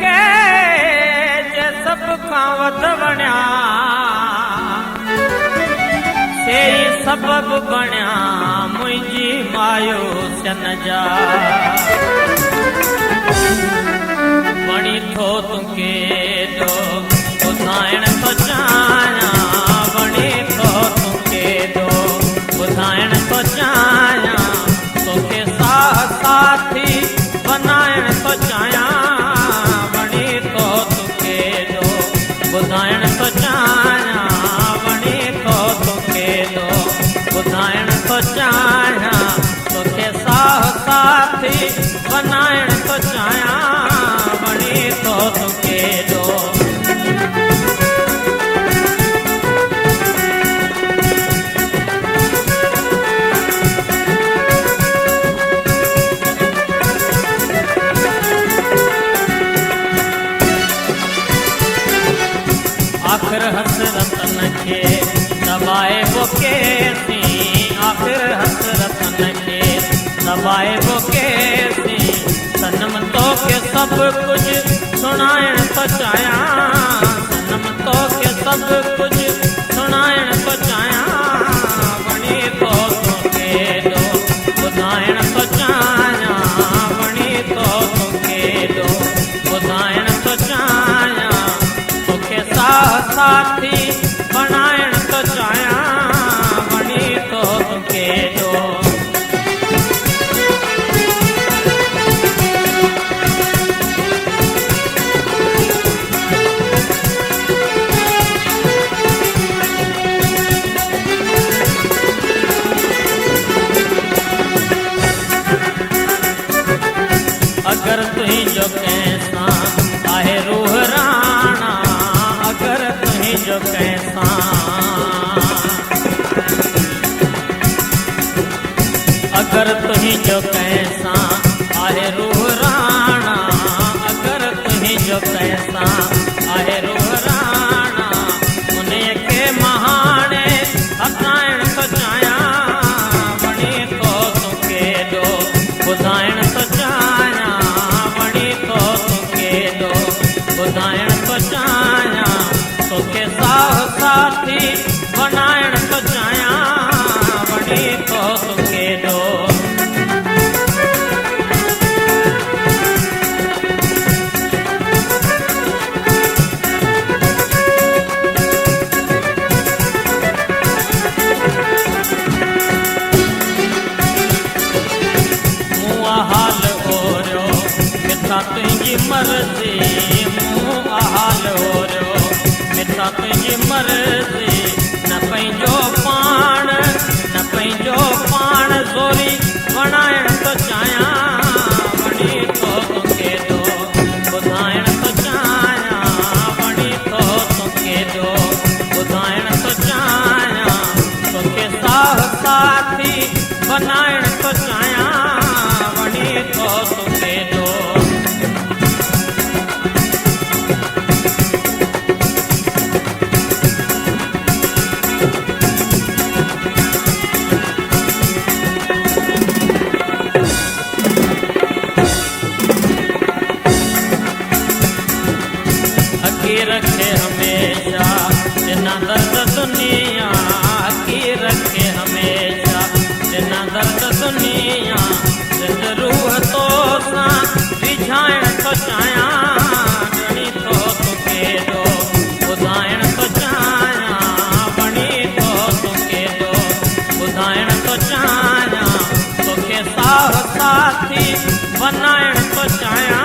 खे जे सब खां वध वणिया से सबब बणिया मुंहिंजी मायूसियन जा वणी थो तुके जो ॿुधाइण थो चाहियां वणी थो तुके जो ॿुधाइण थो चाहियां तोखे साथी बनाइण थो चाहियां वणी थो तुके जो ॿुधाइण थो चाहियां वणी थो तुके जो ॿुधाइण थो चाहियां तोखे साथी बनाइण थो चाहियां वणी थो तुके जो आखिर हसरतन खे दबाए बोकेसी आखिर हसरतन खे दबाए बोकेसी सनम तोखे सब कुछ सुनाइण थो चाहियां सनम तोखे सब कुछ सुनाइण थो चाहियां वणी थो तुके जो ॿुधाइण थो चाहियां वणी थो तुके जो ॿुधाइण थो चाहियां तोखे साथी बनाइण थो चाहियां वणी थो तुके जो अगर तुंहिंजो कंहिंसां आहे रूह राणा अगर तुंहिंजो कंहिंसां अगर तुंहिंजो कंहिंसां आहे रूह राणा अगर तुंहिंजो कंहिंसां आहे रूह राणा उन्हीअ खे महाणे हसाइण थो चाहियां वणी थो तुके जो ॿुधाइण थो चाहियां वणी थो तुके जो ॿुधाइण थो चाहियां तोखे साथी बनाइण थो चाहियां वणी थो तुके जो मूं हाल ओरियो मिठा तुंहिंजी मर्ज़ी मूं हाल ओरियो मिठा तुंहिंजी मर्ज़ी न पंहिंजो पाण ज़ोरी वणाइण थो चाहियां वणी थो तुके जो ॿुधाइण थो चाहियां वणी थो तुके जो ॿुधाइण थो चाहियां तोखे साथी बनाइण थो चाहियां वणी थो तुके जो हकी रखे हमेशा जिना दर्द दुनिया हकी रखे हमेशा जिना दर्द दुनिया जिंद रूह तो सां रिझाइण थो चाहियां वणी थो तुके जो ॿुधाइण थो चाहियां वणी थो तुके जो ॿुधाइण थो चाहियां तोखे साथी बनाइण थो चाहियां